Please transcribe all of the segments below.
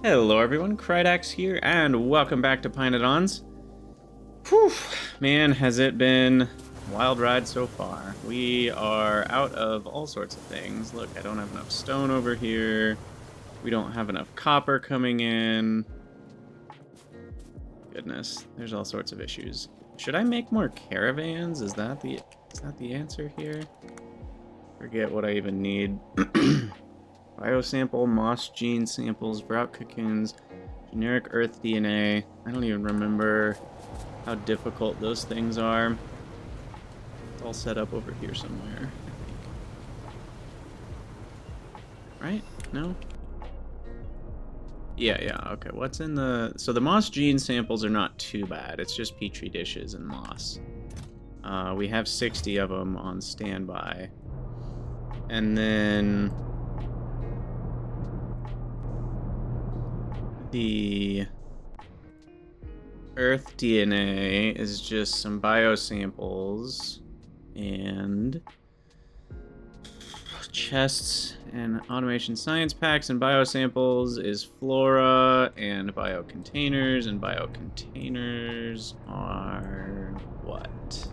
Hello everyone, Krydax here, and welcome back to pYanodon's. Whew, man, has it been a wild ride so far. We are out of all sorts of things. Look, I don't have enough stone over here. We don't have enough copper coming in. Goodness, there's all sorts of issues. Should I make more caravans? Is that the answer here? Forget what I even need. Biosample, moss gene samples, grout cocoons, generic earth DNA. I don't even remember how difficult those things are. It's all set up over here somewhere, I think. Right? No? Yeah, okay. What's in the... So the moss gene samples are not too bad. It's just petri dishes and moss. We have 60 of them on standby. And then... the earth DNA is just some biosamples and chests and automation science packs, and biosamples is flora and biocontainers, and biocontainers are what?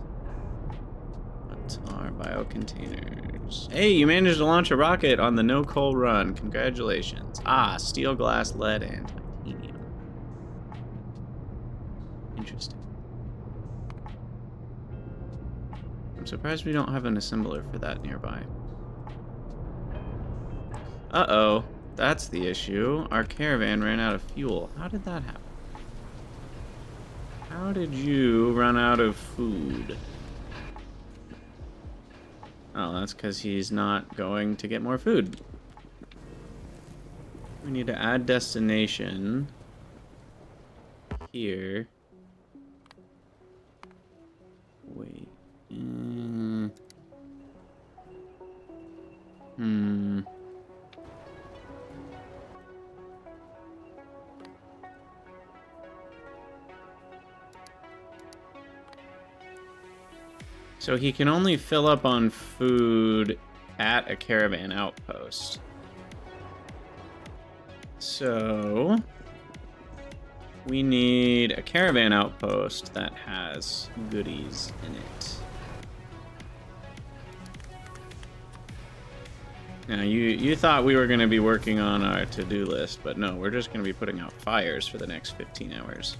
What are biocontainers? Hey, you managed to launch a rocket on the no-coal run. Congratulations. Ah, steel, glass, lead, and titanium. Interesting. I'm surprised we don't have an assembler for that nearby. Uh-oh. That's the issue. Our caravan ran out of fuel. How did that happen? How did you run out of food? Oh, that's because he's not going to get more food. We need to add destination here. Wait. So he can only fill up on food at a caravan outpost. So we need a caravan outpost that has goodies in it. Now, you thought we were going to be working on our to-do list, but no, we're just going to be putting out fires for the next 15 hours.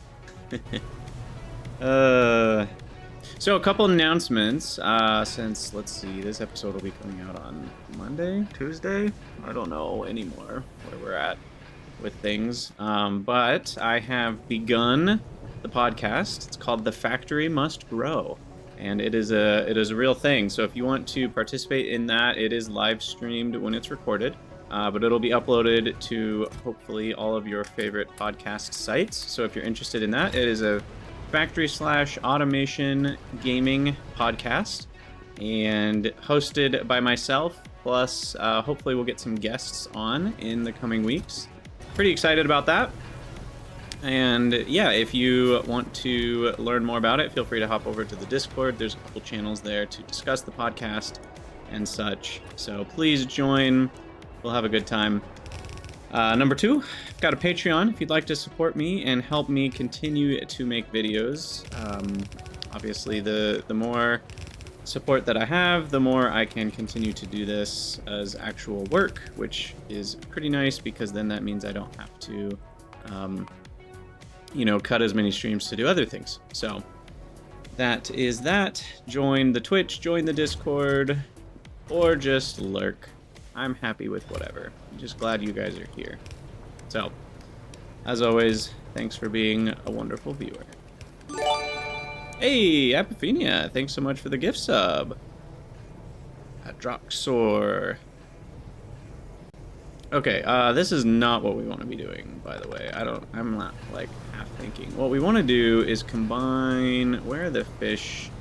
So a couple announcements, since, let's see, this episode will be coming out on Monday, Tuesday? I don't know anymore where we're at with things, but I have begun the podcast. It's called The Factory Must Grow, and it is a real thing. So if you want to participate in that, it is live streamed when it's recorded, but it'll be uploaded to hopefully all of your favorite podcast sites. So if you're interested in that, it is a factory/automation gaming podcast, and hosted by myself, plus hopefully we'll get some guests on in the coming weeks. Pretty excited about that. And yeah, if you want to learn more about it, feel free to hop over to the Discord. There's a couple channels there to discuss the podcast and such, so please join. We'll have a good time. Number two, I've got a Patreon if you'd like to support me and help me continue to make videos. Obviously, the more support that I have, the more I can continue to do this as actual work, which is pretty nice, because then that means I don't have to, cut as many streams to do other things. So that is that. Join the Twitch, join the Discord, or just lurk. I'm happy with whatever. I'm just glad you guys are here. So, as always, thanks for being a wonderful viewer. Hey, Apophenia, thanks so much for the gift sub. Adroxor. Okay, this is not what we want to be doing, by the way. I'm not, like, half thinking. What we want to do is combine... Where are the fish?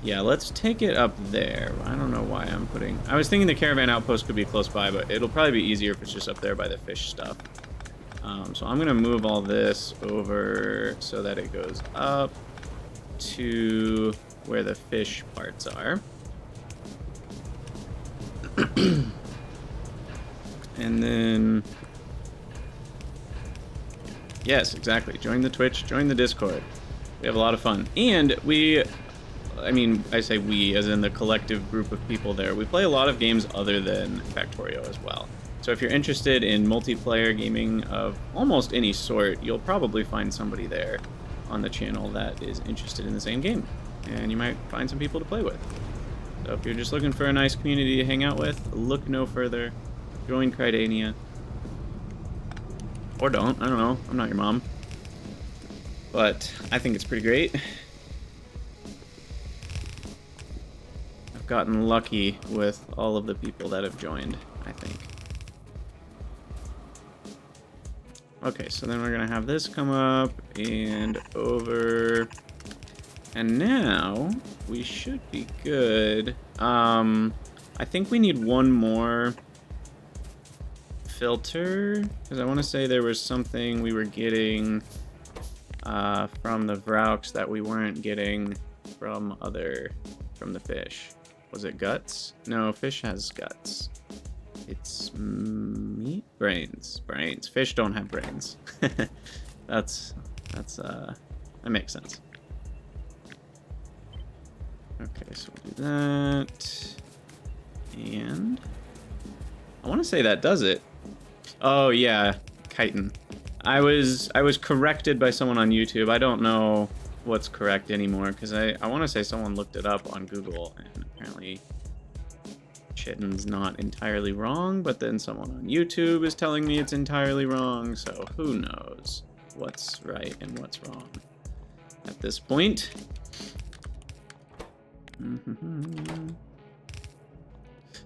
Yeah, let's take it up there. I don't know why I'm putting... I was thinking the caravan outpost could be close by, but it'll probably be easier if it's just up there by the fish stuff. So I'm going to move all this over so that it goes up to where the fish parts are. And then Yes, exactly. Join the Twitch, join the Discord. We have a lot of fun. And I mean, I say we as in the collective group of people there. We play a lot of games other than Factorio as well. So if you're interested in multiplayer gaming of almost any sort, you'll probably find somebody there on the channel that is interested in the same game. And you might find some people to play with. So if you're just looking for a nice community to hang out with, look no further. Join Cridania. Or don't, I don't know. I'm not your mom. But I think it's pretty great. I've gotten lucky with all of the people that have joined, I think. Okay, so then we're gonna have this come up and over. And now we should be good. I think we need one more filter, because I want to say there was something we were getting from the Vraux that we weren't getting from the fish. Was it guts? No, fish has guts. It's meat? Brains. Fish don't have brains. that makes sense. Okay, so we'll do that. And I want to say that does it. Oh yeah, chitin. I was corrected by someone on YouTube. I don't know what's correct anymore because I want to say someone looked it up on Google and apparently chitin's not entirely wrong, but then someone on YouTube is telling me it's entirely wrong, so who knows what's right and what's wrong at this point.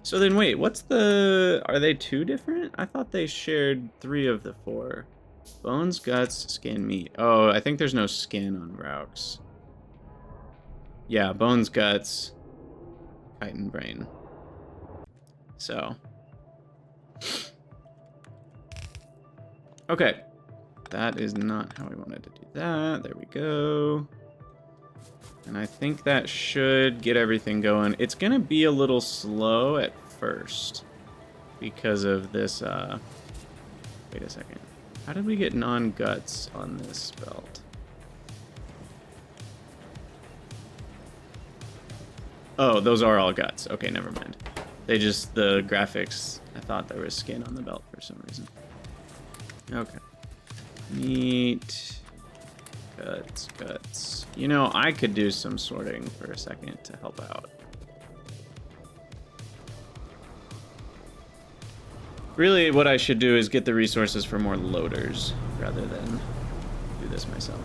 So then wait, are they two different? I thought they shared 3 of the 4. Bones, guts, skin, meat. Oh, I think there's no skin on Vraux. Yeah, bones, guts, chitin, brain. So. Okay. That is not how we wanted to do that. There we go. And I think that should get everything going. It's gonna be a little slow at first because of this, wait a second. How did we get non-guts on this belt? Oh, those are all guts. Okay, never mind. The graphics, I thought there was skin on the belt for some reason. Okay. Meat. Guts. You know, I could do some sorting for a second to help out. Really, what I should do is get the resources for more loaders rather than do this myself.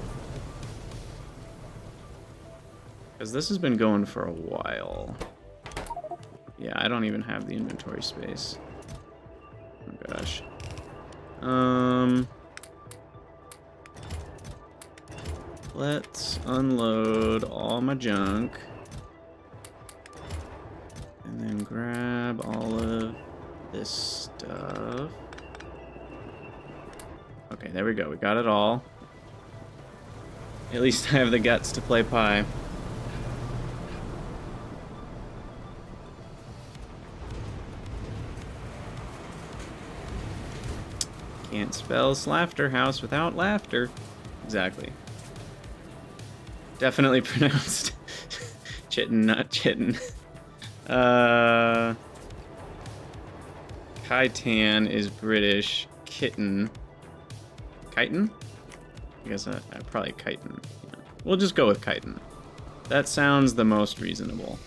Because this has been going for a while. Yeah, I don't even have the inventory space. Oh gosh. Let's unload all my junk. And then grab all of this stuff. Okay, there we go. We got it all. At least I have the guts to play pie. Can't spell Slafterhouse without laughter. Exactly. Definitely pronounced chitin, not chitin. Khitan is British. Kitten. Chitin? I guess I probably chitin. Yeah. We'll just go with chitin. That sounds the most reasonable.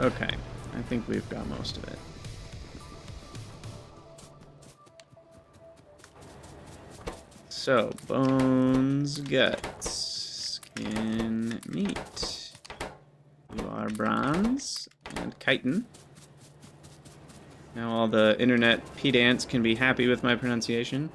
Okay. I think we've got most of it. So, bones, guts, skin, meat. You are bronze and chitin. Now all the internet pedants can be happy with my pronunciation.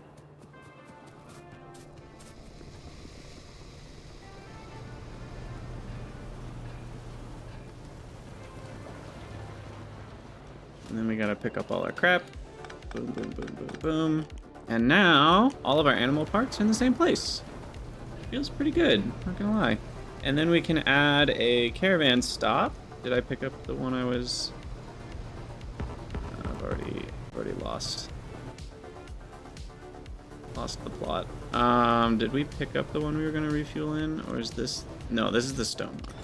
And then we gotta pick up all our crap. Boom, boom, boom, boom, boom. And now, all of our animal parts are in the same place. Feels pretty good, not gonna lie. And then we can add a caravan stop. Did I pick up the one I was... I've already lost. Lost the plot. Did we pick up the one we were gonna refuel in, or is this? No, this is the stone one.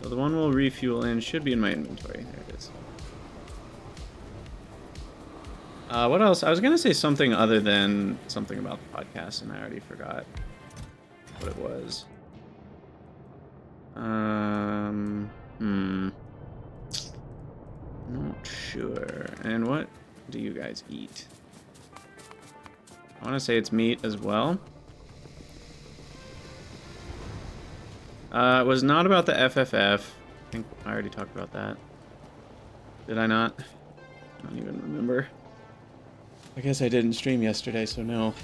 So the one we'll refuel in should be in my inventory. There it is. What else? I was gonna say something other than something about the podcast, and I already forgot what it was. Not sure. And what do you guys eat? I want to say it's meat as well. It was not about the FFF. I think I already talked about that. Did I not? I don't even remember. I guess I didn't stream yesterday, so no.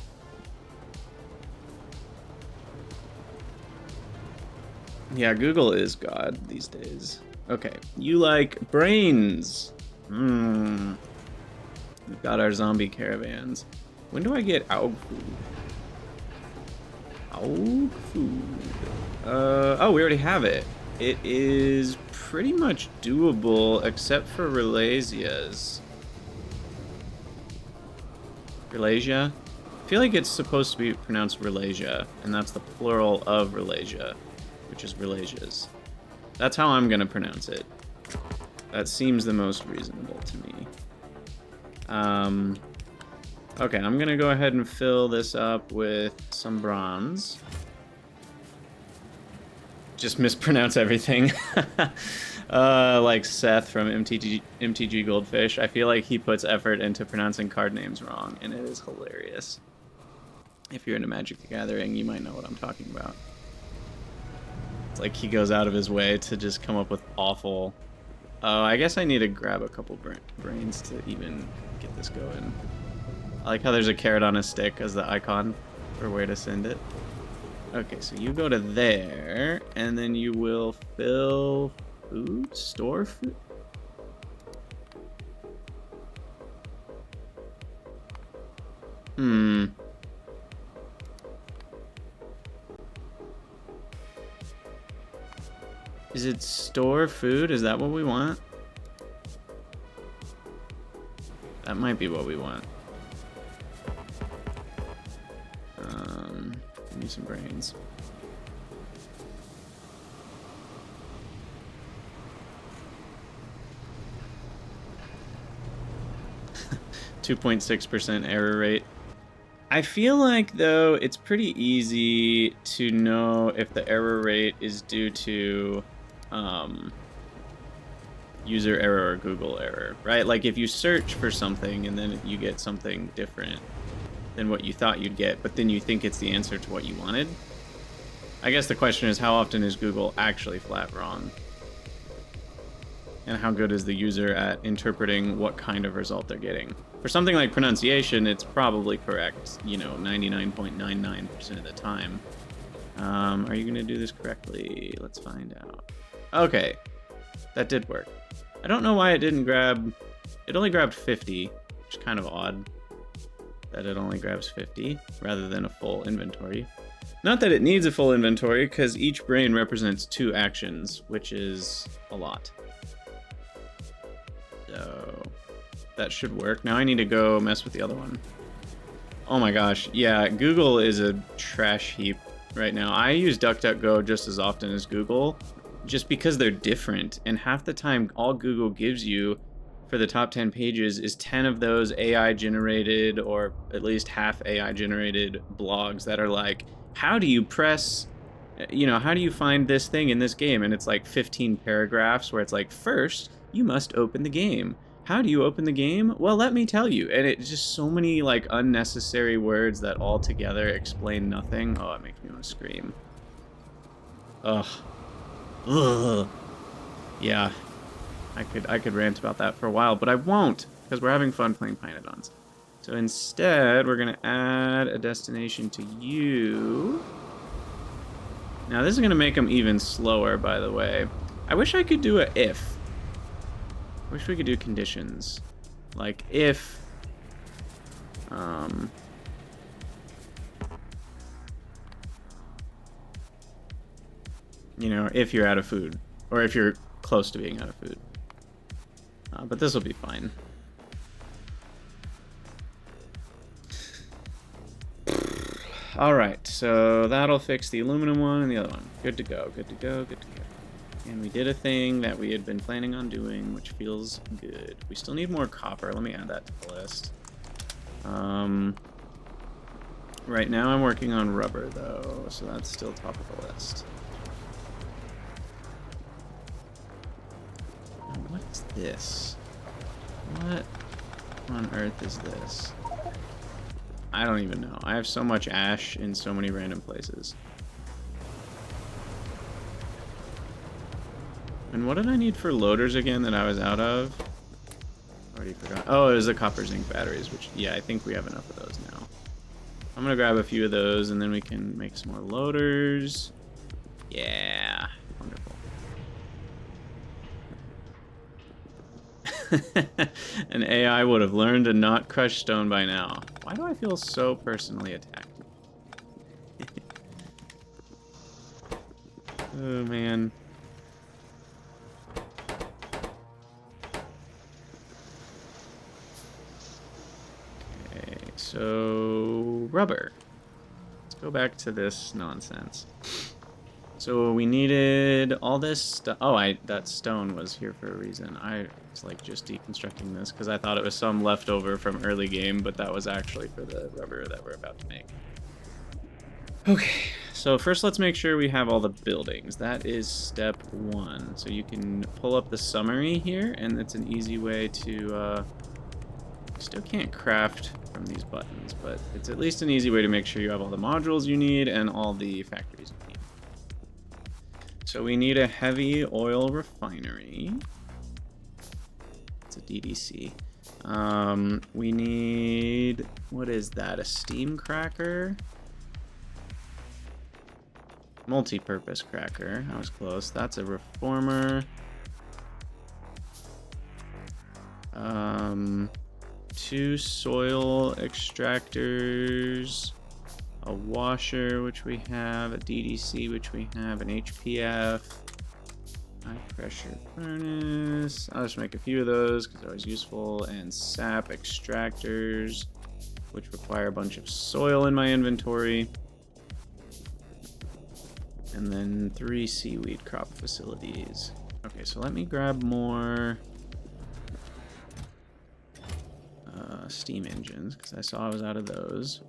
Yeah, Google is God these days. Okay, you like brains. We've got our zombie caravans. When do I get AUG food? AUG food. Oh, we already have it. It is pretty much doable, except for Relasia's. Relasia? I feel like it's supposed to be pronounced Relasia, and that's the plural of Relasia, which is Relasia's. That's how I'm gonna pronounce it. That seems the most reasonable to me. Okay, I'm gonna go ahead and fill this up with some bronze. Just mispronounce everything. Like Seth from MTG Goldfish. I feel like he puts effort into pronouncing card names wrong, and it is hilarious. If you're into Magic the Gathering, you might know what I'm talking about. It's like he goes out of his way to just come up with awful... Oh, I guess I need to grab a couple brains to even get this going. I like how there's a carrot on a stick as the icon for where to send it. Okay, so you go to there, and then you will fill food? Store food? Is it store food? Is that what we want? That might be what we want. Give me some brains. .6% error rate. I feel like, though, it's pretty easy to know if the error rate is due to user error or Google error, right? Like if you search for something and then you get something different than what you thought you'd get, but then you think it's the answer to what you wanted. I guess the question is, how often is Google actually flat wrong? And how good is the user at interpreting what kind of result they're getting? For something like pronunciation, it's probably correct, you know, 99.99% of the time. Are you going to do this correctly? Let's find out. Okay, that did work. I don't know why it didn't grab... It only grabbed 50, which is kind of odd that it only grabs 50 rather than a full inventory. Not that it needs a full inventory, because each brain represents 2 actions, which is a lot. So that should work. Now I need to go mess with the other one. Oh my gosh, yeah, Google is a trash heap right now. I use DuckDuckGo just as often as Google, just because they're different, and half the time all Google gives you for the top 10 pages is 10 of those AI generated, or at least half AI generated blogs that are like, how do you press, you know, how do you find this thing in this game? And it's like 15 paragraphs where it's like, first, you must open the game. How do you open the game? Well, let me tell you. And it's just so many like unnecessary words that all together explain nothing. Oh, it makes me want to scream. Ugh. Ugh. Yeah. I could rant about that for a while, but I won't, because we're having fun playing pYanodon's. So instead, we're going to add a destination to you. Now, this is going to make them even slower, by the way. I wish I could do a if. I wish we could do conditions. Like, if... you know, if you're out of food. Or if you're close to being out of food. But this will be fine. Alright, so that'll fix the aluminum one and the other one. Good to go, good to go, good to go. And we did a thing that we had been planning on doing, which feels good. We still need more copper. Let me add that to the list. Right now I'm working on rubber, though, so that's still top of the list. What is this? What on earth is this? I don't even know. I have so much ash in so many random places. And what did I need for loaders again that I was out of? Already forgot. Oh, it was the copper zinc batteries, which, yeah, I think we have enough of those now. I'm gonna grab a few of those and then we can make some more loaders. Yeah, wonderful. An AI would have learned to not crush stone by now. Why do I feel so personally attacked? Oh, man. Okay, so rubber. Let's go back to this nonsense. So we needed all this stuff. Oh, that stone was here for a reason. I was like just deconstructing this because I thought it was some leftover from early game, but that was actually for the rubber that we're about to make. Okay, so first let's make sure we have all the buildings. That is step 1. So you can pull up the summary here, and it's an easy way to... still can't craft from these buttons, but it's at least an easy way to make sure you have all the modules you need and all the factories you need. So we need a heavy oil refinery. It's a DDC. We need, what is that? A steam cracker? Multi-purpose cracker. I was close. That's a reformer. 2 soil extractors. A washer, which we have, a DDC, which we have, an HPF, high pressure furnace. I'll just make a few of those because they're always useful, and sap extractors, which require a bunch of soil in my inventory, and then 3 seaweed crop facilities. Okay, so let me grab more steam engines because I saw I was out of those.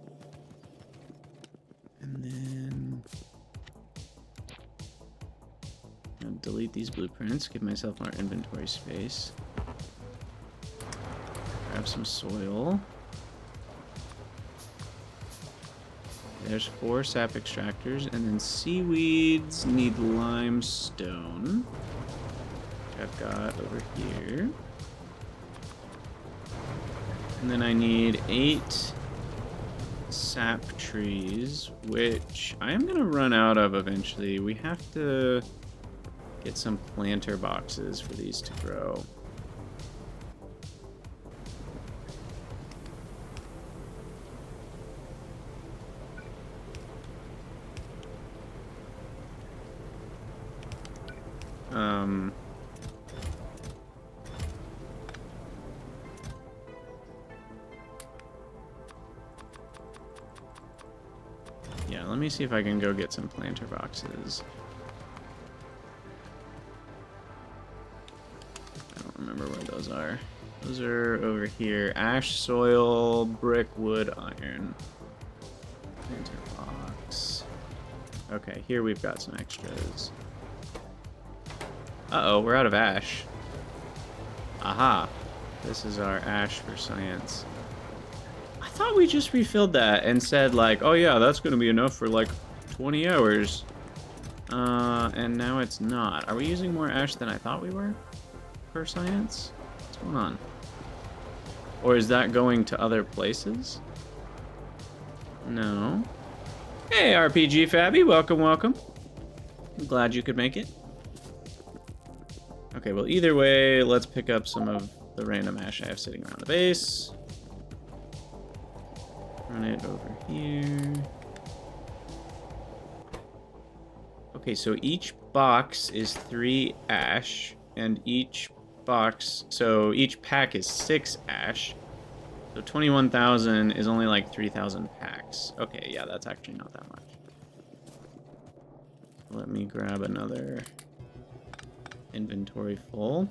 And then I'll delete these blueprints, give myself more inventory space. Grab some soil. There's 4 sap extractors, and then seaweeds need limestone, which I've got over here. And then I need 8 sap trees, which I am gonna run out of eventually. We have to get some planter boxes for these to grow. Yeah, let me see if I can go get some planter boxes. I don't remember where those are. Those are over here. Ash, soil, brick, wood, iron. Planter box. Okay, here we've got some extras. Uh-oh, we're out of ash. Aha. This is our ash for science. I thought we just refilled that and said, like, oh yeah, that's going to be enough for, like, 20 hours. And now it's not. Are we using more ash than I thought we were for science? What's going on? Or is that going to other places? No. Hey, RPG Fabby, welcome, welcome. I'm glad you could make it. Okay, well, either way, let's pick up some of the random ash I have sitting around the base. Run it over here. Okay, so each box is 3 ash, and each box, so each pack is 6 ash, So 21,000 is only like 3,000 packs. Okay, yeah, that's actually not that much. Let me grab another inventory full.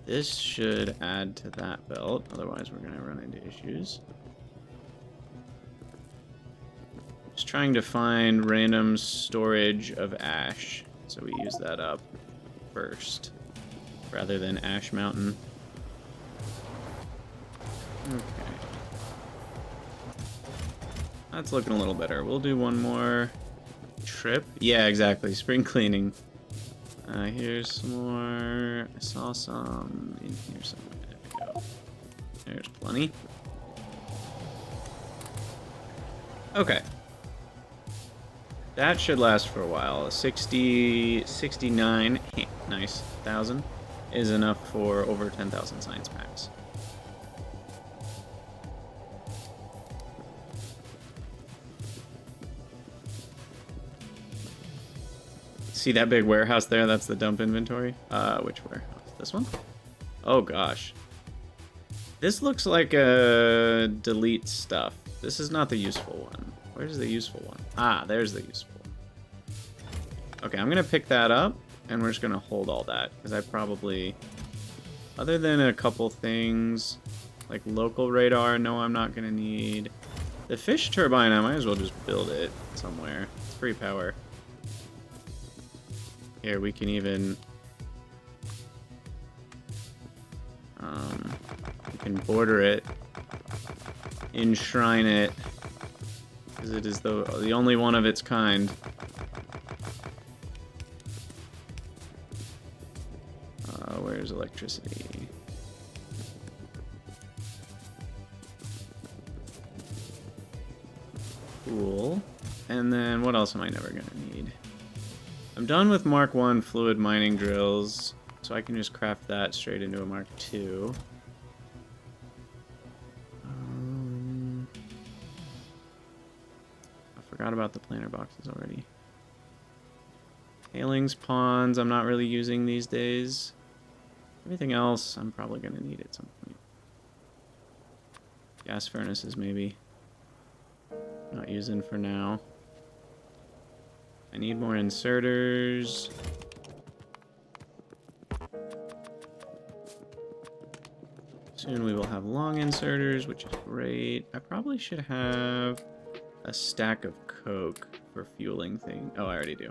This should add to that belt, otherwise we're gonna run into issues. Just trying to find random storage of ash, so we use that up first, rather than Ash Mountain. Okay. That's looking a little better. We'll do one more trip. Yeah, exactly. Spring cleaning. Here's some more. I saw some in here somewhere. There we go. There's plenty. Okay. That should last for a while. 69, nice, 1,000 is enough for over 10,000 science packs. See that big warehouse there? That's the dump inventory. Which warehouse? This one? Oh gosh. This looks like a delete stuff. This is not the useful one. Where's the useful one? Ah, there's the useful one. Okay, I'm gonna pick that up, and we're just gonna hold all that, because I probably, other than a couple things, like local radar, no, I'm not gonna need. The fish turbine, I might as well just build it somewhere. It's free power. Here, we can even, we can border it, enshrine it, because it is the only one of its kind. Where's electricity? Cool. And then what else am I never gonna need? I'm done with Mark 1 fluid mining drills, so I can just craft that straight into a Mark 2. I forgot about the planter boxes already. Tailings ponds I'm not really using these days. Everything else I'm probably going to need at some point. Gas furnaces maybe. Not using for now. I need more inserters. Soon we will have long inserters, which is great. I probably should have a stack of coke for fueling thing. Oh, I already do.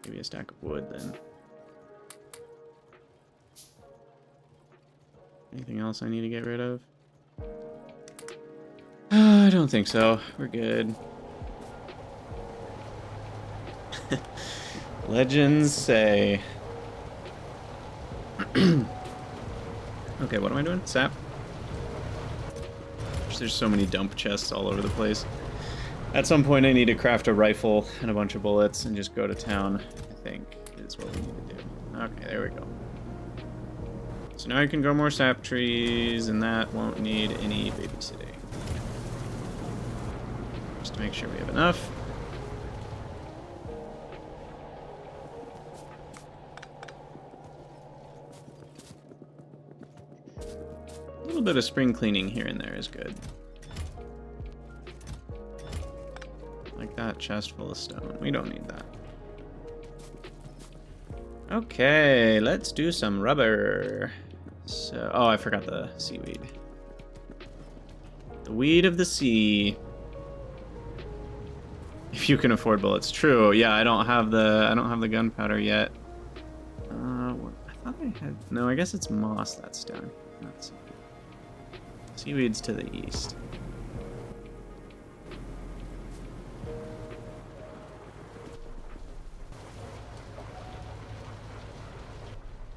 Maybe a stack of wood then. Anything else I need to get rid of? I don't think so. We're good. Legends say. Okay, what am I doing? Sap? There's so many dump chests all over the place. At some point I need to craft a rifle and a bunch of bullets and just go to town, I think, is what we need to do. Okay, there we go. So now I can grow more sap trees, and that won't need any babysitting. Just to make sure we have enough. A little bit of spring cleaning here and there is good. Like that chest full of stone. We don't need that. Okay, let's do some rubber. So, oh, I forgot the seaweed. The weed of the sea. If you can afford bullets. True. Yeah, I don't have the gunpowder yet. I thought I had. No, I guess it's moss that's down. Not seaweed. Seaweed's to the east.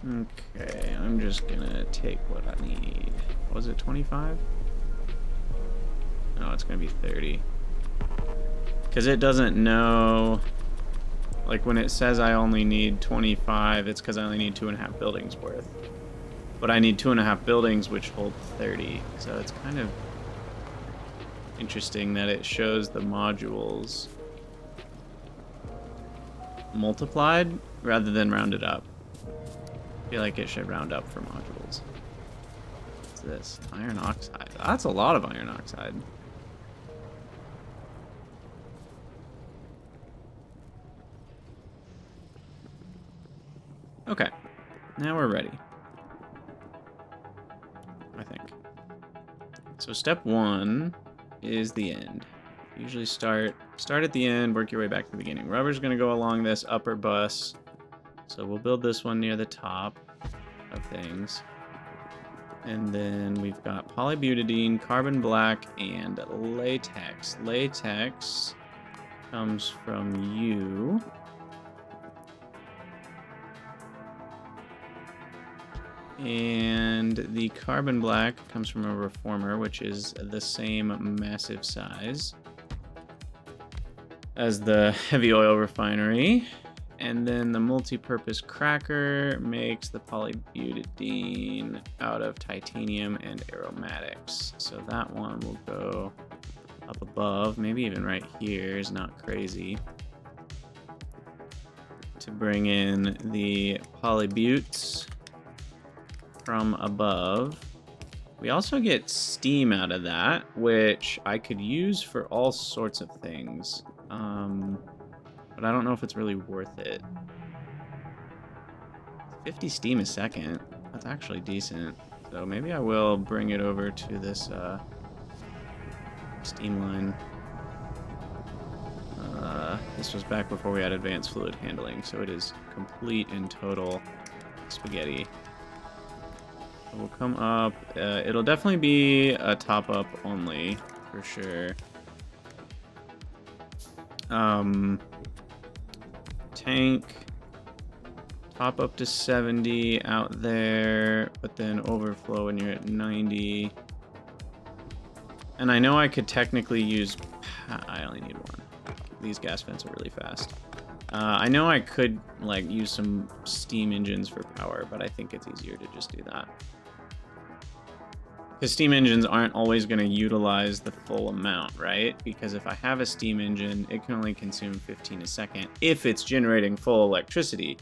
Okay, I'm just gonna take what I need. Was it 25? No, it's gonna be 30. Because it doesn't know, like when it says I only need 25, it's because I only need 2.5 buildings worth. But I need 2.5 buildings which hold 30, so it's kind of interesting that it shows the modules multiplied rather than rounded up. I feel like it should round up for modules. What's this? Iron oxide. That's a lot of iron oxide. Okay, now we're ready. I think. So step 1 is the end. Usually start at the end, work your way back to the beginning. Rubber's gonna go along this upper bus. So we'll build this one near the top of things. And then we've got polybutadiene, carbon black, and latex. Latex comes from you. And the carbon black comes from a reformer, which is the same massive size as the heavy oil refinery. And then the multi-purpose cracker makes the polybutadiene out of titanium and aromatics. So that one will go up above, maybe even right here is not crazy, to bring in the polybutes from above. We also get steam out of that, which I could use for all sorts of things. But I don't know if it's really worth it. 50 steam a second. That's actually decent. So maybe I will bring it over to this steam line. This was back before we had advanced fluid handling, so it is complete and total spaghetti. So we'll come up. It'll definitely be a top up only, for sure. Tank, top up to 70 out there, but then overflow when you're at 90. And I know I could technically use, I only need one. These gas vents are really fast. I know I could like use some steam engines for power, but I think it's easier to just do that. Because steam engines aren't always going to utilize the full amount, right? Because if I have a steam engine, it can only consume 15 a second if it's generating full electricity.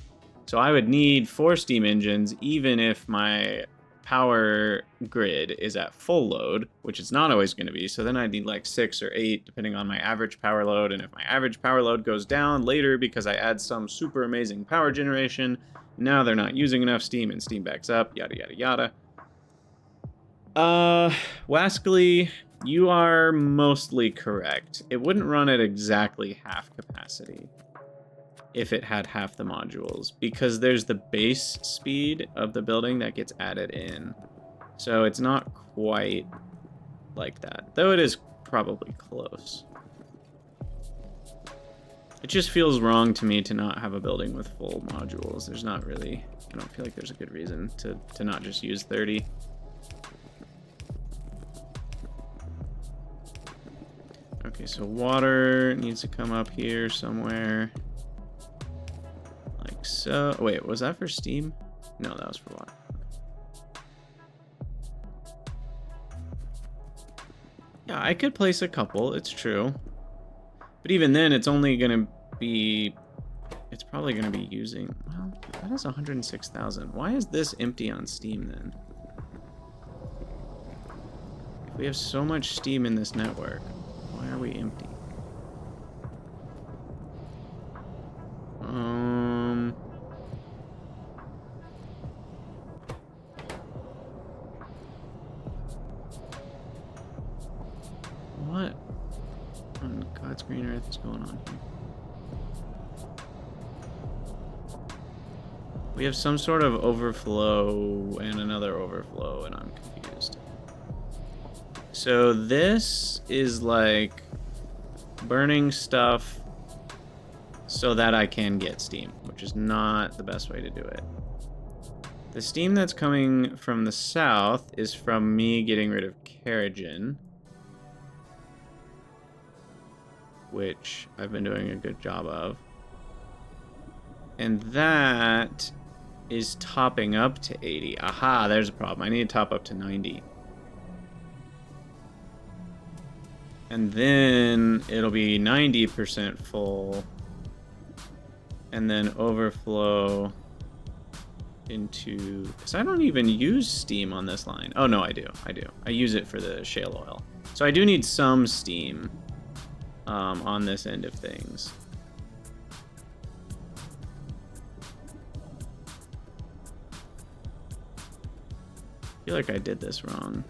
So I would need 4 steam engines even if my power grid is at full load, which it's not always going to be. So then I'd need like 6 or 8 depending on my average power load. And if my average power load goes down later because I add some super amazing power generation, now they're not using enough steam and steam backs up, yada, yada, yada. Wascally, you are mostly correct. It wouldn't run at exactly half capacity if it had half the modules, because there's the base speed of the building that gets added in. So it's not quite like that, though it is probably close. It just feels wrong to me to not have a building with full modules. There's not really, I don't feel like there's a good reason to not just use 30. Okay, so water needs to come up here somewhere. Like so. Wait, was that for steam? No, that was for water. Yeah, I could place a couple, it's true. But even then, it's only going to be... It's probably going to be using... Well, that is 106,000. Why is this empty on steam then? If we have so much steam in this network, why are we empty? What on God's green earth is going on here? We have some sort of overflow and another overflow, and I'm confused. So this is like burning stuff so that I can get steam, which is not the best way to do it. The steam that's coming from the south is from me getting rid of kerogen, which I've been doing a good job of. And that is topping up to 80. Aha, there's a problem. I need to top up to 90. And then it'll be 90% full. And then overflow into, because I don't even use steam on this line. Oh no, I do. I use it for the shale oil. So I do need some steam on this end of things. I feel like I did this wrong.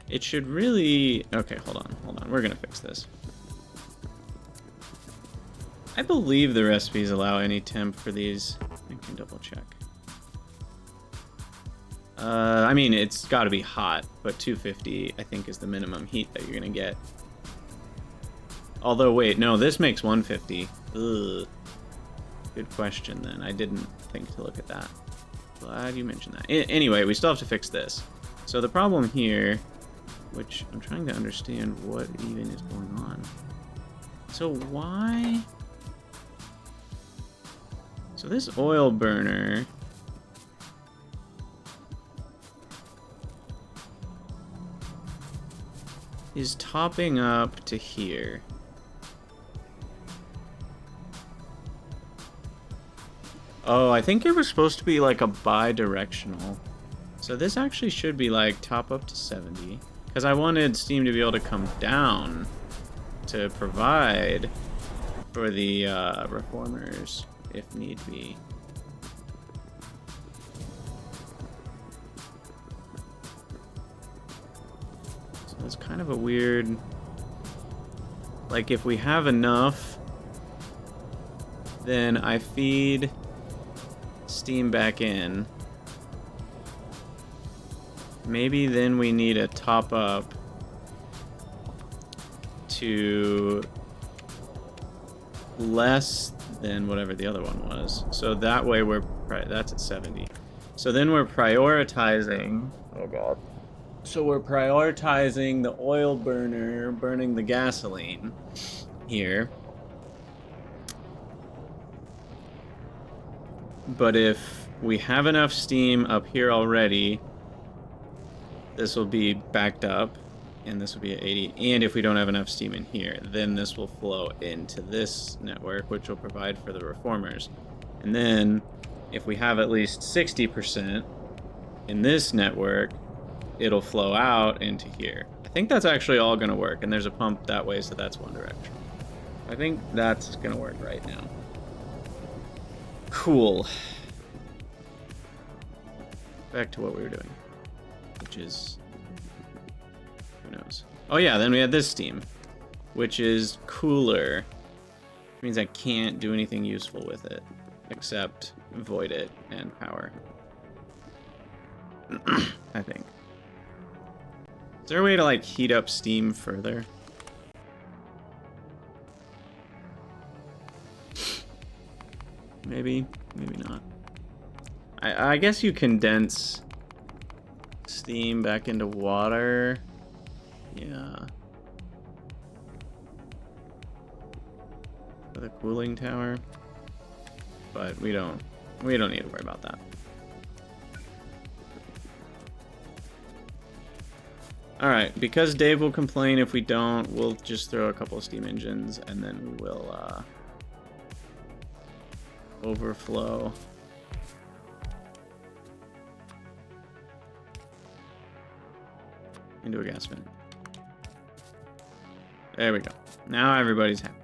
It should really... Okay, hold on. We're gonna fix this. I believe the recipes allow any temp for these. I can double check. I mean, it's gotta be hot, but 250, I think, is the minimum heat that you're gonna get. Although, wait, no, this makes 150. Ugh. Good question, then. I didn't think to look at that. Glad you mentioned that. Anyway, we still have to fix this. So the problem here, which I'm trying to understand what even is going on. So why... So this oil burner... is topping up to here. Oh, I think it was supposed to be like a bi-directional. So this actually should be like top up to 70. Because I wanted steam to be able to come down to provide for the reformers if need be. So it's kind of a weird... Like if we have enough, then I feed steam back in. Maybe then we need a top up to less than whatever the other one was. So that way that's at 70. So then we're prioritizing, oh god. So we're prioritizing the oil burner burning the gasoline here. But if we have enough steam up here already, this will be backed up, and this will be at 80. And if we don't have enough steam in here, then this will flow into this network, which will provide for the reformers. And then, if we have at least 60% in this network, it'll flow out into here. I think that's actually all going to work, and there's a pump that way, so that's one direction. I think that's going to work right now. Cool. Back to what we were doing. Which is, who knows? Oh yeah, then we had this steam, which is cooler. It means I can't do anything useful with it, except void it and power. I think. Is there a way to like heat up steam further? Maybe, maybe not. I guess you condense steam back into water. Yeah. For the cooling tower. But we don't need to worry about that. Alright, because Dave will complain if we don't, we'll just throw a couple of steam engines and then we will overflow. Into a gas vent. There we go. Now everybody's happy.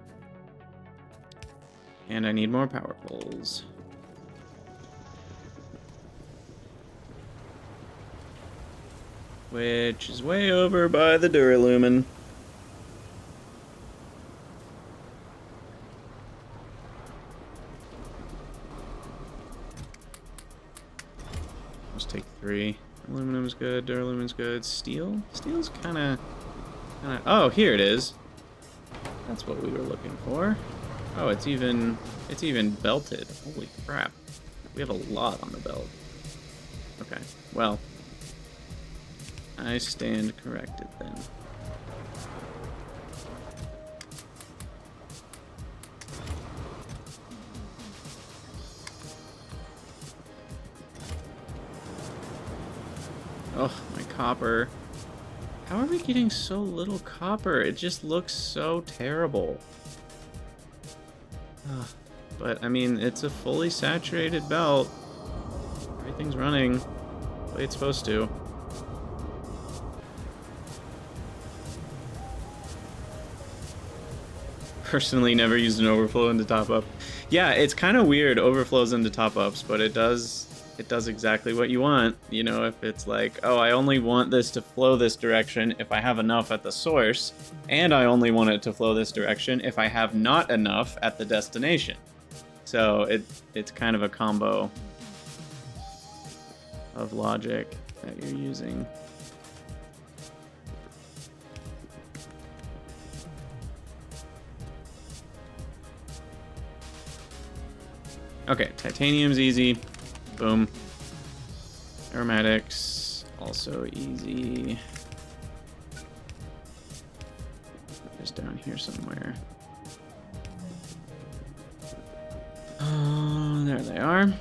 And I need more power poles. Which is way over by the Duralumin. Let's take 3. Aluminum's good, Duralumin's good. Steel? Steel's kinda... Oh, here it is. That's what we were looking for. Oh, it's even belted. Holy crap. We have a lot on the belt. Okay, well... I stand corrected then. Oh, my copper. How are we getting so little copper? It just looks so terrible. Ugh. But, I mean, it's a fully saturated belt. Everything's running the way it's supposed to. Personally, never used an overflow into top-up. Yeah, it's kind of weird, overflows into top-ups, but it does exactly what you want. You know, if it's like, oh, I only want this to flow this direction if I have enough at the source, and I only want it to flow this direction if I have not enough at the destination. So it's kind of a combo of logic that you're using. Okay, titanium's easy. Boom. Aromatics, also easy. Just down here somewhere. Oh, there they are.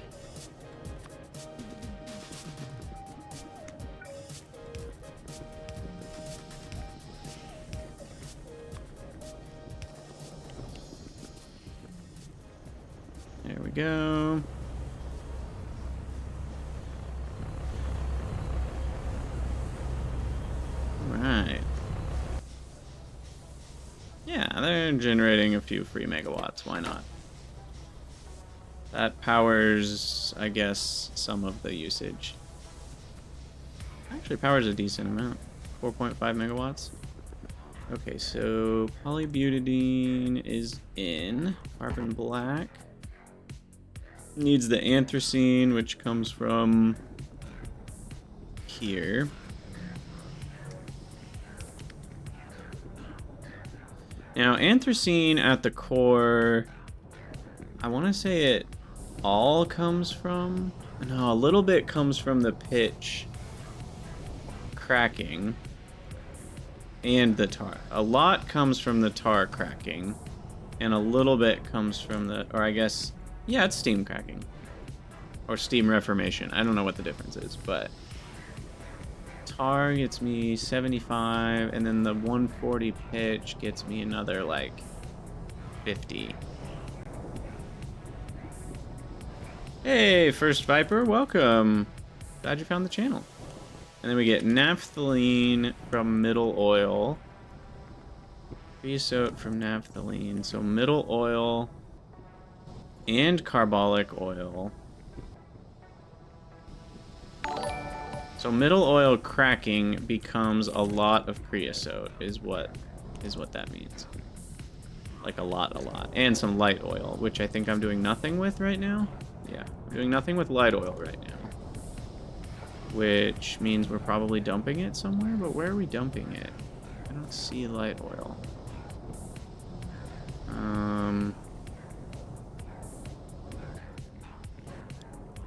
There we go. Right. Yeah, they're generating a few free megawatts. Why not? That powers, I guess, some of the usage. Actually powers a decent amount. 4.5 megawatts. Okay, so polybutadiene is in. Carbon black. Needs the anthracene, which comes from here. Now, anthracene at the core, I want to say it all comes from... No, a little bit comes from the pitch cracking and the tar. A lot comes from the tar cracking, and a little bit comes from the... Or I guess... Yeah, it's steam cracking. Or steam reformation. I don't know what the difference is, but... Tar gets me 75, and then the 140 pitch gets me another, like, 50. Hey, First Viper, welcome. Glad you found the channel. And then we get naphthalene from middle oil. Creosote from naphthalene. So middle oil and carbolic oil. So middle oil cracking becomes a lot of creosote is what that means. Like a lot. And some light oil, which I think I'm doing nothing with right now. Yeah, I'm doing nothing with light oil right now. Which means we're probably dumping it somewhere, but where are we dumping it? I don't see light oil.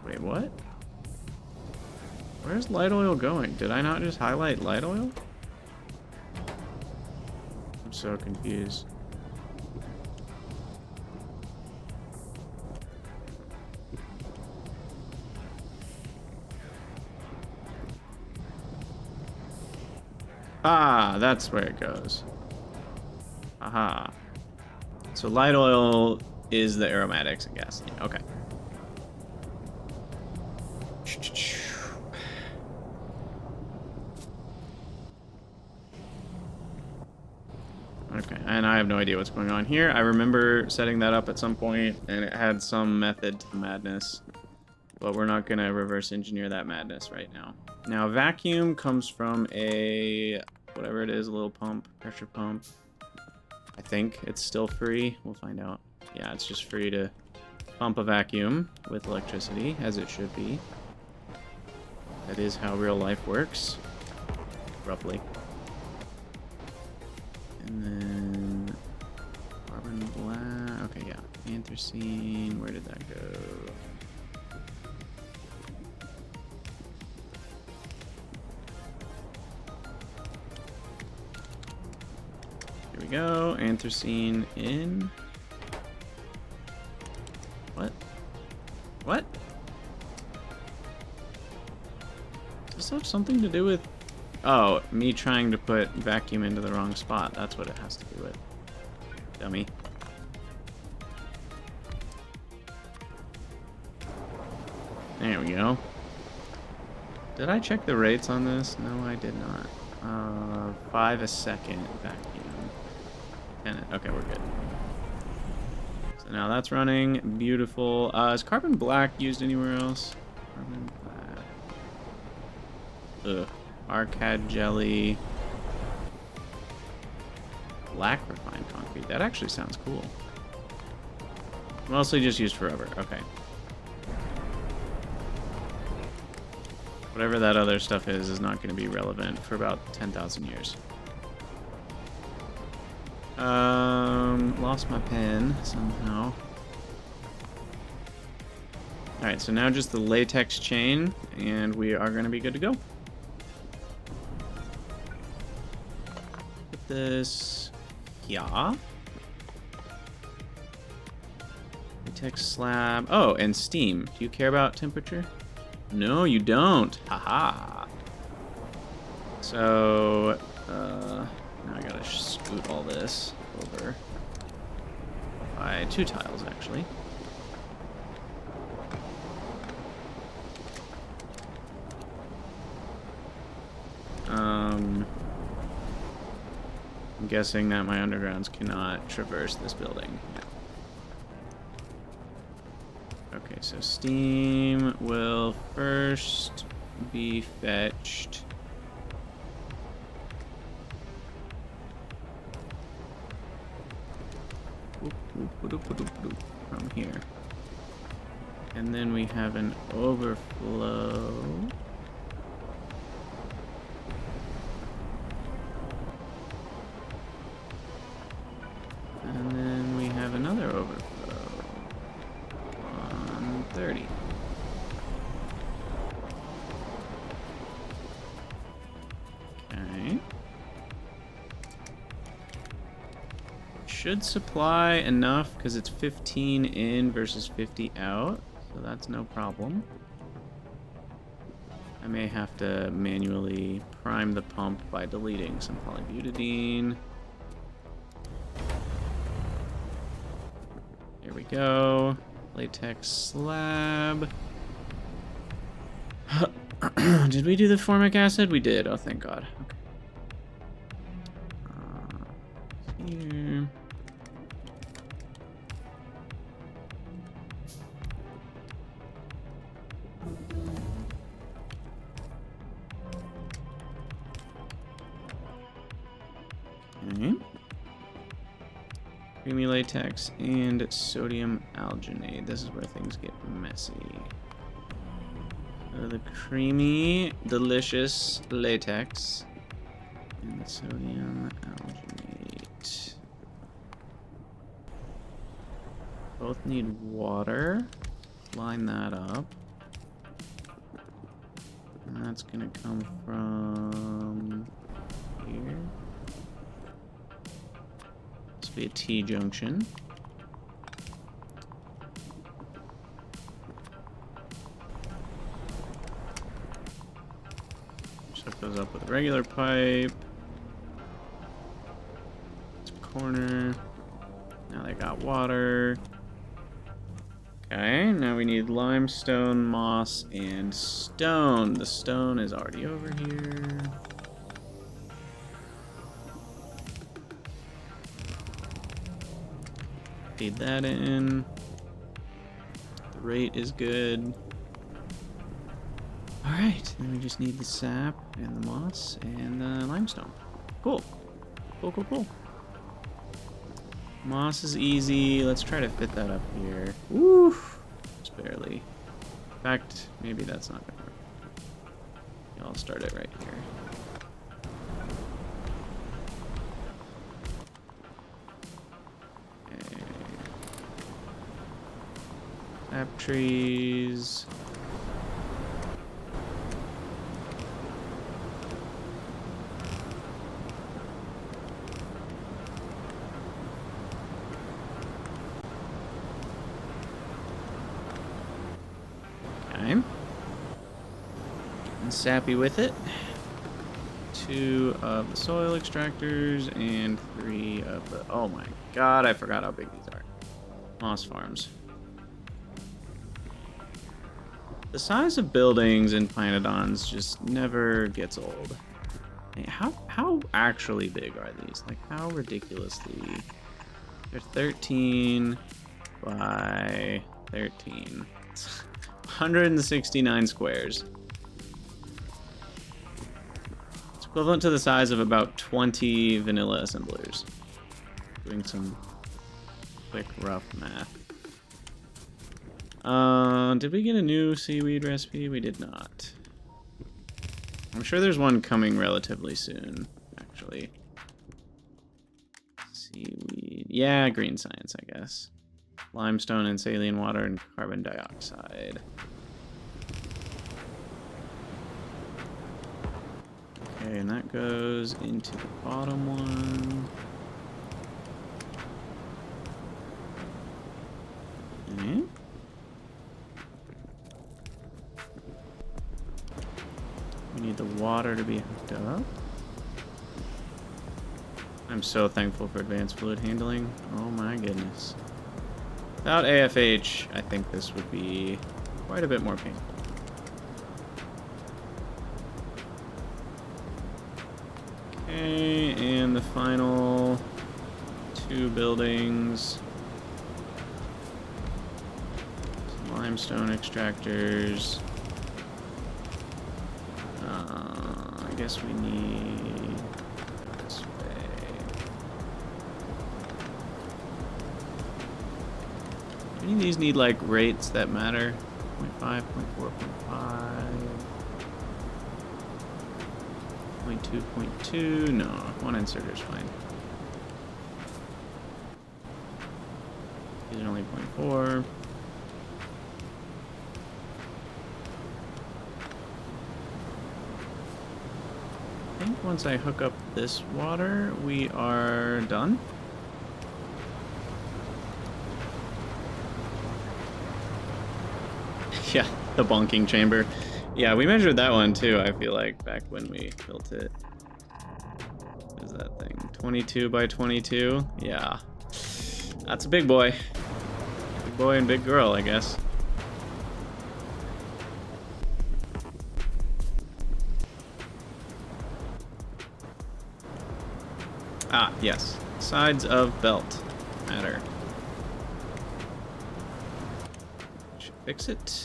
Wait, what? Where's light oil going? Did I not just highlight light oil? I'm so confused. Ah, that's where it goes. Aha. So light oil is the aromatics and gasoline. Okay. Okay, and I have no idea what's going on here. I remember setting that up at some point, and it had some method to the madness. But we're not going to reverse engineer that madness right now. Now, vacuum comes from a... whatever it is, a little pump, pressure pump. I think it's still free. We'll find out. Yeah, it's just free to pump a vacuum with electricity, as it should be. That is how real life works, roughly. And then carbon black. Okay, yeah, anthracene. Where did that go? Here we go. Anthracene in. What? What? Does this have something to do with... Oh, me trying to put vacuum into the wrong spot. That's what it has to do with. Dummy. There we go. Did I check the rates on this? No, I did not. 5 a second vacuum. 10. Okay, we're good. So now that's running. Beautiful. Is carbon black used anywhere else? Carbon black. Ugh. Arcad jelly. Black refined concrete. That actually sounds cool. Mostly just used for rubber. Okay. Whatever that other stuff is not going to be relevant for about 10,000 years. Lost my pen somehow. Alright, so now just the latex chain, and we are going to be good to go. Put this... yeah. Latex slab. Oh, and steam. Do you care about temperature? No, you don't. Haha. So, now I gotta scoot all this over by 2 tiles, actually. I'm guessing that my undergrounds cannot traverse this building. Yeah. Okay, so steam will first be fetched. From here. And then we have an overflow. And then we have another overflow on 30. Okay. Should supply enough because it's 15 in versus 50 out, so that's no problem. I may have to manually prime the pump by deleting some polybutadiene. Here we go. Latex slab. Did we do the formic acid? We did. Oh, thank God. Okay. Here. Okay. Creamy latex and sodium alginate. This is where things get messy. So the creamy, delicious latex and the sodium alginate. Both need water. Line that up. And that's gonna come from here. This will be a T-junction. Hook those up with a regular pipe. Corner. Now they got water. Okay, now we need limestone, moss, and stone. The stone is already over here. Feed that in. The rate is good. Alright, then we just need the sap and the moss and the limestone. Cool. Cool, cool, cool. Moss is easy. Let's try to fit that up here. Woof! Just barely. In fact, maybe that's not gonna work. Yeah, I'll start it right here. Okay. Sap trees. And sappy with it. 2 of the soil extractors and 3 of the... Oh my god, I forgot how big these are. Moss farms. The size of buildings in pYanodon's just never gets old. How actually big are these? Like, how ridiculously... They're 13 by 13. It's 169 squares. It's equivalent to the size of about 20 vanilla assemblers. Doing some quick, rough math. Did we get a new seaweed recipe? We did not. I'm sure there's one coming relatively soon, actually. Seaweed. Yeah, green science, I guess. Limestone and saline water and carbon dioxide. Okay, and that goes into the bottom one. Okay. We need the water to be hooked up. I'm so thankful for advanced fluid handling. Oh my goodness. Without AFH, I think this would be quite a bit more painful. Okay, and the final 2 buildings. Some limestone extractors. I guess we need this way. Any of these need like rates that matter? 0.5, 0.4, 0.5, 0.2, 0.2. No, one inserter is fine. These are only 0.4. I think once I hook up this water, we are done. Yeah, the bonking chamber. Yeah, we measured that one too, I feel like, back when we built it. What is that thing? 22 by 22? Yeah. That's a big boy. Big boy and big girl, I guess. Ah, yes. Sides of belt matter. Should fix it.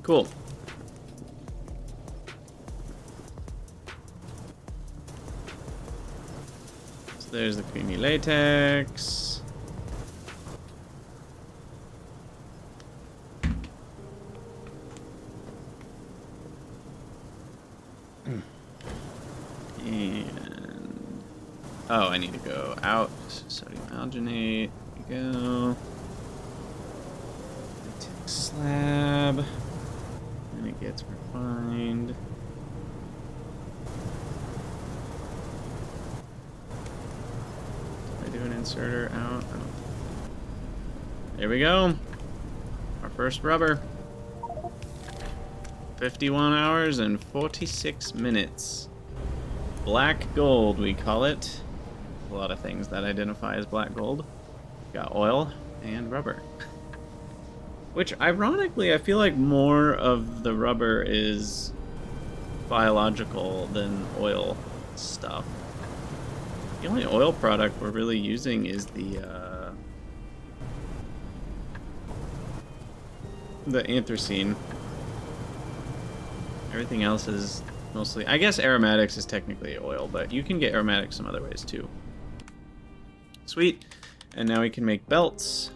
Cool. So there's the creamy latex. And oh, I need to go out. Sodium alginate. There we go. Latex slab. And it gets refined. Did I do an inserter out? Oh. There we go. Our first rubber. 51 hours and 46 minutes. Black gold, we call it. A lot of things that identify as black gold. Got oil and rubber. Which, ironically, I feel like more of the rubber is biological than oil stuff. The only oil product we're really using is the anthracene. Everything else is mostly... I guess aromatics is technically oil, but you can get aromatics some other ways, too. Sweet. And now we can make belts,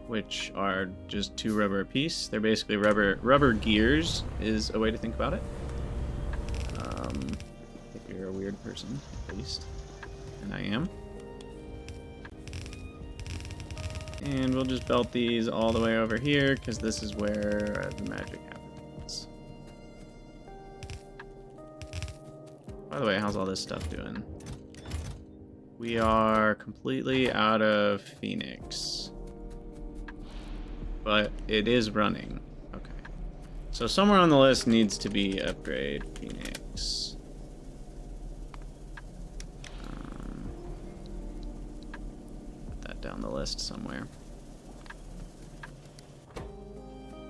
which are just 2 rubber a piece. They're basically rubber gears, is a way to think about it. If you're a weird person, at least. And I am. And we'll just belt these all the way over here, because this is where the magic happens. By the way, how's all this stuff doing? We are completely out of Phoenix. But it is running. Okay. So somewhere on the list needs to be upgrade Phoenix. Put that down the list somewhere.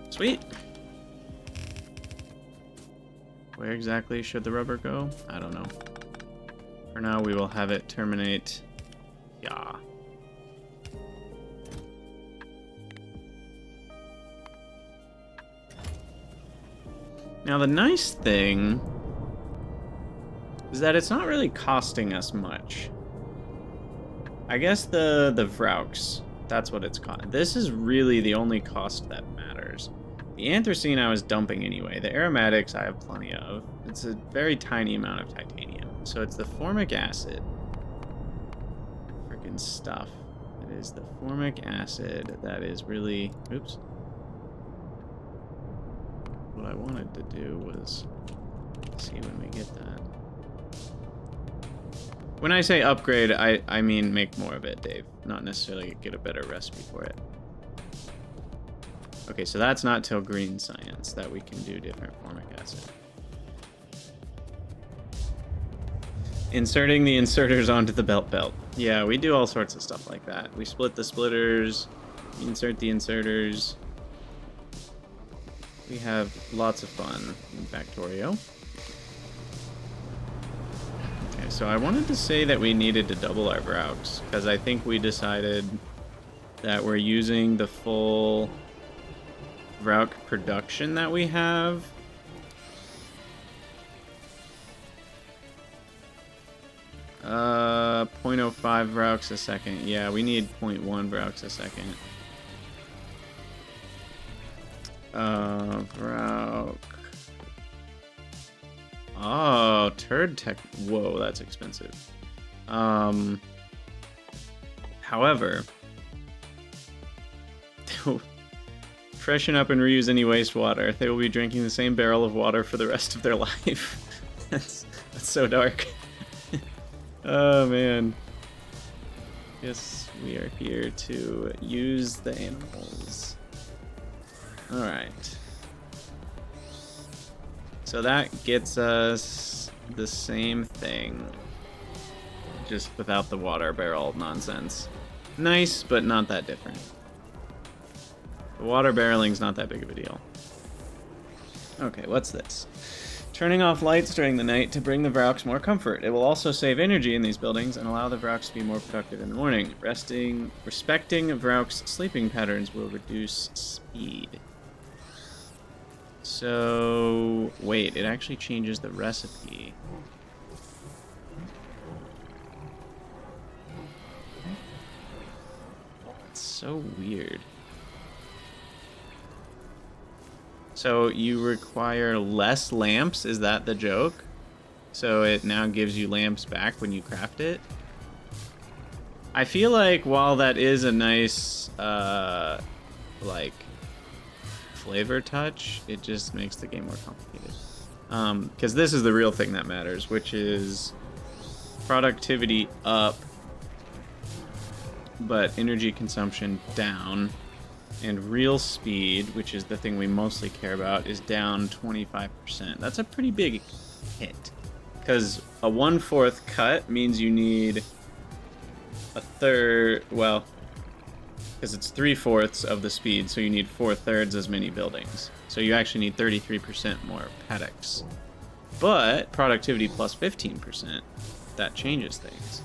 Sweet. Where exactly should the rubber go? I don't know. For now, we will have it terminate. Yeah. Now, the nice thing is that it's not really costing us much. I guess the Vraux, that's what it's called. This is really the only cost that matters. The anthracene I was dumping anyway. The aromatics I have plenty of. It's a very tiny amount of titanium. So it's the formic acid. Freaking stuff. It is the formic acid that is really... Oops. What I wanted to do was see when we get that. When I say upgrade, I mean make more of it, Dave. Not necessarily get a better recipe for it. Okay, so that's not till green science that we can do different formic acid. Inserting the inserters onto the belt. Yeah, we do all sorts of stuff like that. We split the splitters, insert the inserters. We have lots of fun in Factorio. Okay, so I wanted to say that we needed to double our Vraux, because I think we decided that we're using the full Vraux production that we have. Uh, 0.05 Vraux a second. Yeah, we need 0.1 Vraux a second. Vraux. Oh, turd tech. Whoa, that's expensive. However, freshen up and reuse any wastewater. They will be drinking the same barrel of water for the rest of their life. That's so dark. Oh man. Yes, we are here to use the animals. Alright. So that gets us the same thing. Just without the water barrel nonsense. Nice, but not that different. The water barreling's not that big of a deal. Okay, what's this? Turning off lights during the night to bring the Vraux more comfort. It will also save energy in these buildings and allow the Vraux to be more productive in the morning. Respecting Vraux sleeping patterns will reduce speed. So, wait, it actually changes the recipe. That's so weird. So you require less lamps, is that the joke? So it now gives you lamps back when you craft it? I feel like while that is a nice, like, flavor touch, it just makes the game more complicated. Because this is the real thing that matters, which is productivity up, but energy consumption down. And real speed, which is the thing we mostly care about, is down 25%. That's a pretty big hit. Because a 1/4 cut means you need a third, well, because it's 3/4 of the speed, so you need 4/3 as many buildings. So you actually need 33% more paddocks. But productivity plus 15%, that changes things.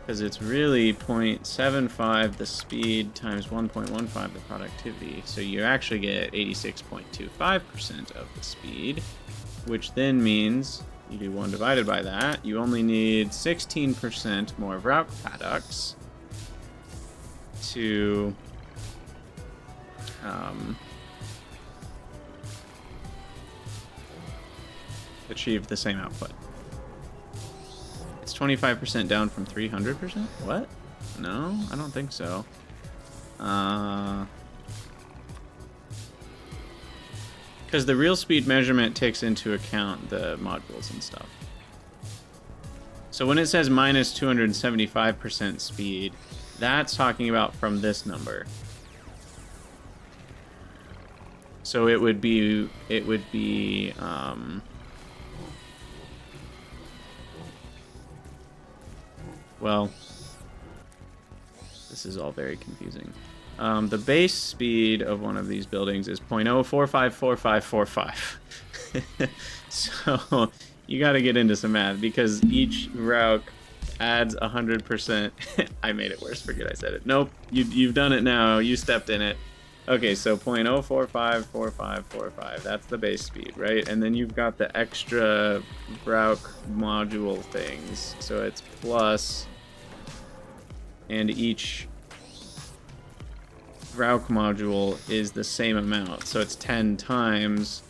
Because it's really 0.75 the speed times 1.15 the productivity. So you actually get 86.25% of the speed, which then means you do 1 divided by that. You only need 16% more Vraux paddocks to achieve the same output. It's 25% down from 300%? What? No, I don't think so. Because the real speed measurement takes into account the modules and stuff. So when it says minus 275% speed, that's talking about from this number. So it would be, well, this is all very confusing. The base speed of one of these buildings is 0.0454545. So you got to get into some math because each Rauk adds 100%. I made it worse. Forget I said it. Nope. You've done it now. You stepped in it. Okay, so 0.0454545. That's the base speed, right? And then you've got the extra Rauk module things. So it's plus, and each Rauk module is the same amount. So it's 10 times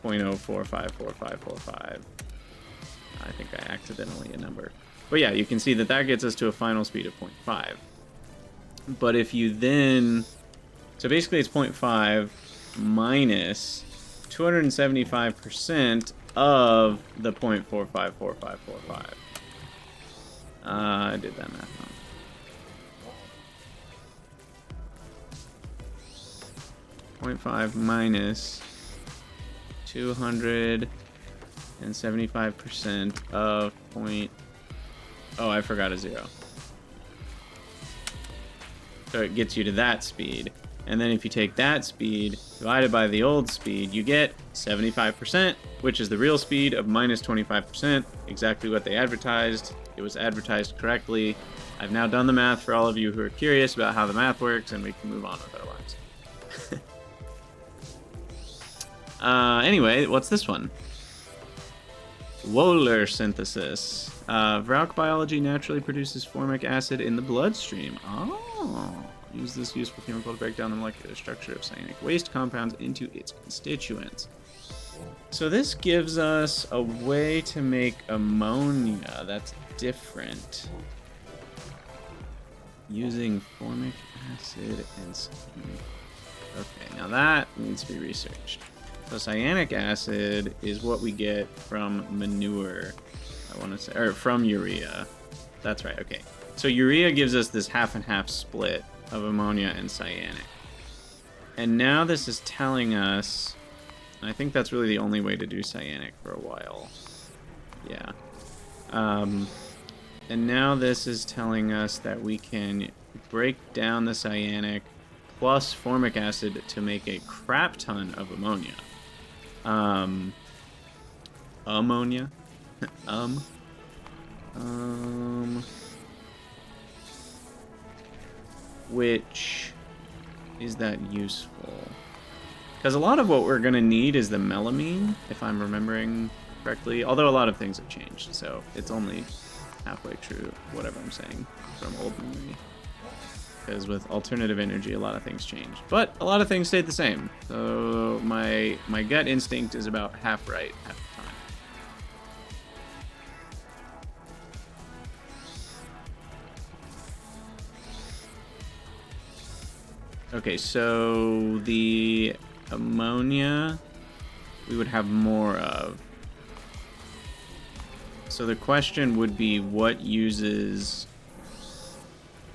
0.0454545. I think I accidentally a number. But yeah, you can see that that gets us to a final speed of 0.5. But if you then... So basically it's 0.5 minus 275% of the 0.454545. I did that math wrong. .5 minus 275% of point... Oh, I forgot a 0. So it gets you to that speed. And then if you take that speed divided by the old speed, you get 75%, which is the real speed of minus 25%. Exactly what they advertised. It was advertised correctly. I've now done the math for all of you who are curious about how the math works, and we can move on with our lives. Anyway, what's this one? Wohler synthesis. Vrauk biology naturally produces formic acid in the bloodstream. Oh. Use this useful chemical to break down the molecular structure of cyanic waste compounds into its constituents. So this gives us a way to make ammonia that's different. Using formic acid and cyanic. Okay, now that needs to be researched. So cyanic acid is what we get from manure, I want to say, or from urea. That's right, okay. So urea gives us this half and half split of ammonia and cyanic. And now this is telling us, and I think that's really the only way to do cyanic for a while. Yeah. And now this is telling us that we can break down the cyanic plus formic acid to make a crap ton of ammonia. Ammonia? Which is that useful? Because a lot of what we're going to need is the melamine, if I'm remembering correctly. Although a lot of things have changed, so it's only halfway true, whatever I'm saying, from old memory. Because with alternative energy, a lot of things changed. But a lot of things stayed the same. So my gut instinct is about half right half the time. Okay, so the ammonia we would have more of. So the question would be, what uses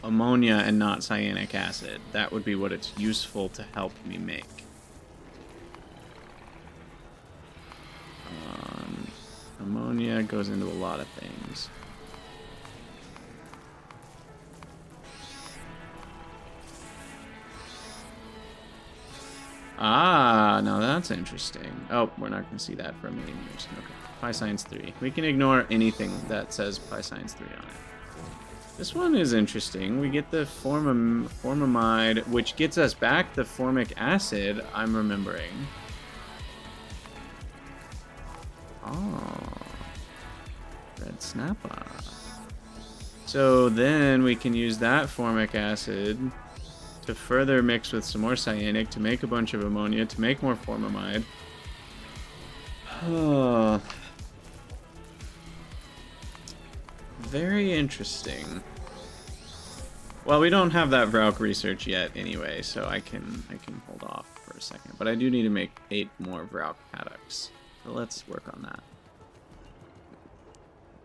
ammonia and not cyanic acid? That would be what it's useful to help me make. Ammonia goes into a lot of things. Ah, now that's interesting. Oh, we're not going to see that for a million years. Okay, pi science 3. We can ignore anything that says pi science 3 on it. This one is interesting. We get the formamide, which gets us back the formic acid, I'm remembering. Oh, red snapper. So then we can use that formic acid to further mix with some more cyanic to make a bunch of ammonia, to make more formamide. Oh. Very interesting. Well, we don't have that Vrauk research yet anyway, so I can hold off for a second. But I do need to make 8 more Vrauk paddocks. So let's work on that.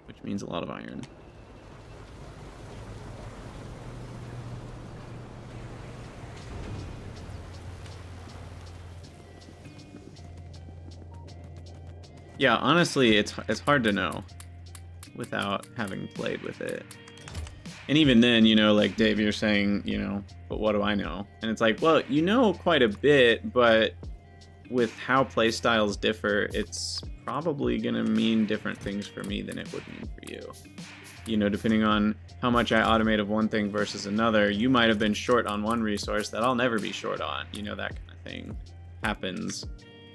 Which means a lot of iron. Yeah, honestly, it's hard to know without having played with it. And even then, you know, like Dave, you're saying, you know, but what do I know? And it's like, well, you know quite a bit, but with how playstyles differ, it's probably going to mean different things for me than it would mean for you. You know, depending on how much I automate of one thing versus another, you might have been short on one resource that I'll never be short on. You know, that kind of thing happens.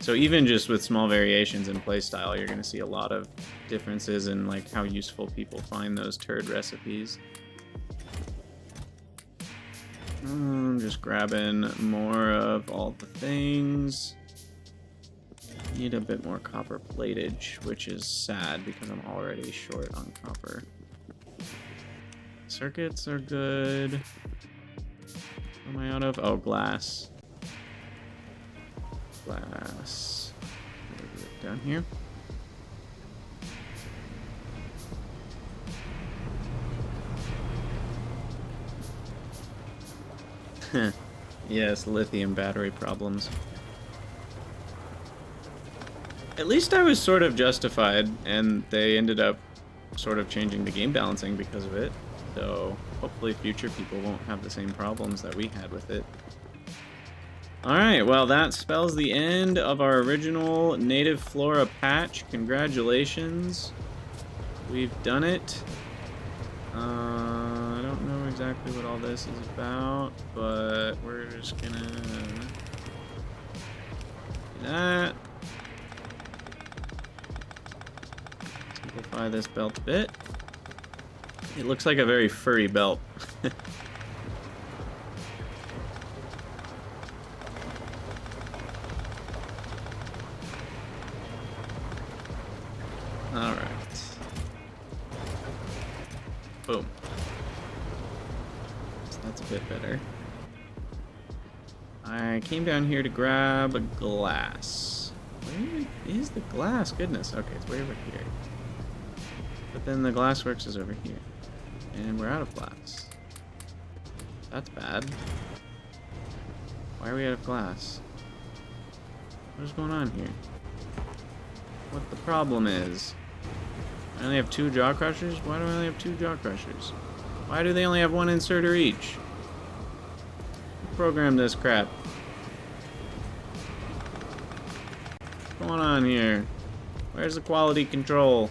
So even just with small variations in playstyle, you're going to see a lot of differences in like how useful people find those turd recipes. I'm just grabbing more of all the things. Need a bit more copper platage, which is sad because I'm already short on copper. Circuits are good. What am I out of? Oh, glass. Glass. Down here. Yes, lithium battery problems. At least I was sort of justified, and they ended up sort of changing the game balancing because of it. So hopefully future people won't have the same problems that we had with it. Alright, well that spells the end of our original native flora patch. Congratulations. We've done it. I don't know exactly what all this is about, but we're just gonna do that. Simplify this belt a bit. It looks like a very furry belt. Alright. Boom. So that's a bit better. I came down here to grab a glass. Where is the glass? Goodness. Okay, it's way over here. But then the glassworks is over here. And we're out of glass. That's bad. Why are we out of glass? What is going on here? What the problem is? I only have 2 jaw crushers? Why do I only have 2 jaw crushers? Why do they only have 1 inserter each? Who programmed this crap? What's going on here? Where's the quality control?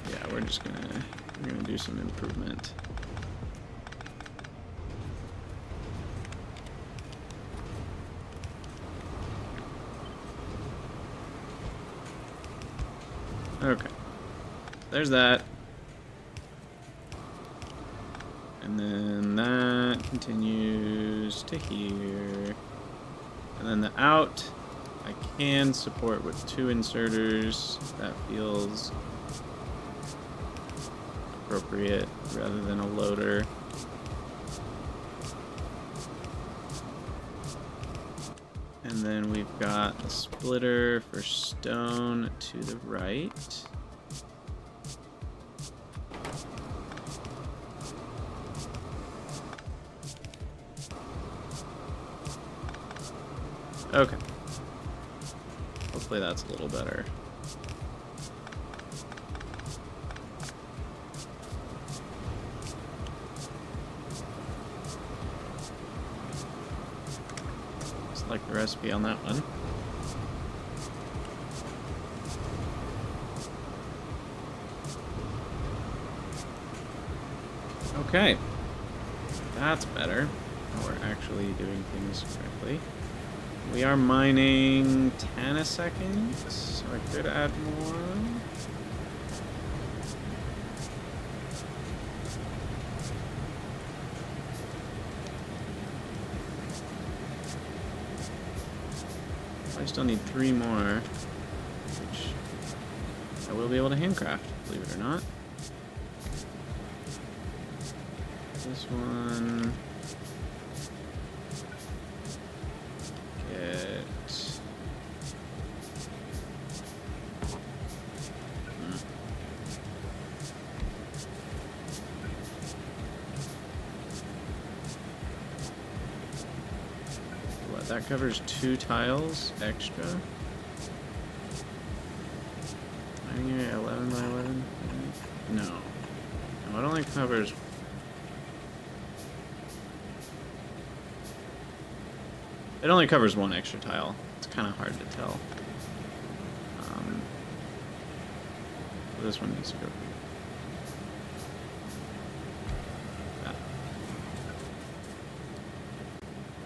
Yeah, we're gonna do some improvement. Okay, there's that. And then that continues to here. And then the out, I can support with 2 inserters. That feels appropriate rather than a loader. And then we've got the splitter for stone to the right. Okay. Hopefully that's a little better. Select the recipe on that one. Okay. That's better. Now we're actually doing things correctly. We are mining 10 a second, so I could add more. I still need 3 more, which I will be able to handcraft, believe it or not. This one. That covers 2 tiles extra. Mining area 11 by 11? No. No, it only covers... It only covers 1 extra tile. It's kind of hard to tell. This one needs to go.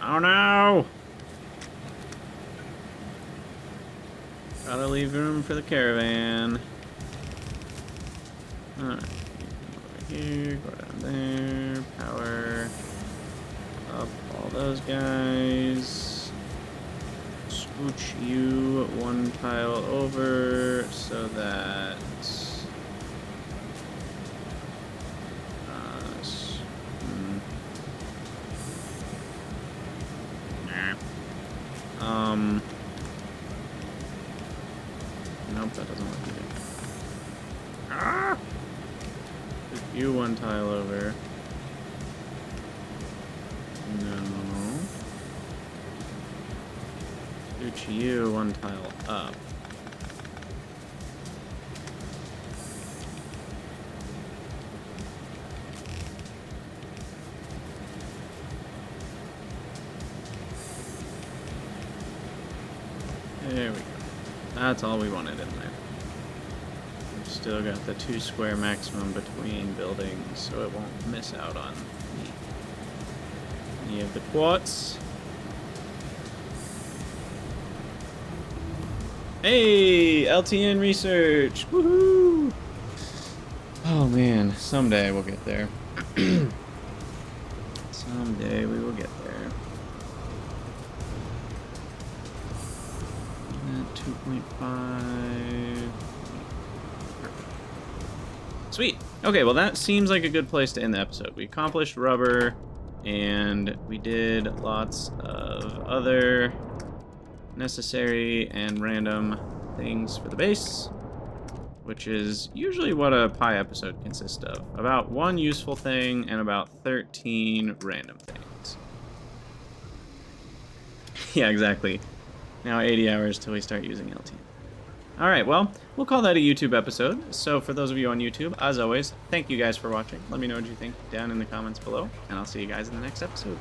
Oh no! Gotta leave room for the caravan. Alright. Over here, go down there. Power. Up all those guys. Scooch you 1 pile over so that. Nope, that doesn't work either. Ah! Put you 1 tile over. No. Put you 1 tile up. There we go. That's all we wanted in there. We've still got the 2 square maximum between buildings, so it won't miss out on any of the quartz. Hey, LTN research! Woohoo! Oh man, someday we'll get there. Someday we will get there. 2.5. Perfect. Sweet. Okay, well that seems like a good place to end the episode. We accomplished rubber, and we did lots of other necessary and random things for the base, which is usually what a pie episode consists of. About 1 useful thing and about 13 random things. Yeah, exactly. Now 80 hours till we start using LT. Alright, well, we'll call that a YouTube episode. So for those of you on YouTube, as always, thank you guys for watching. Let me know what you think down in the comments below, and I'll see you guys in the next episode.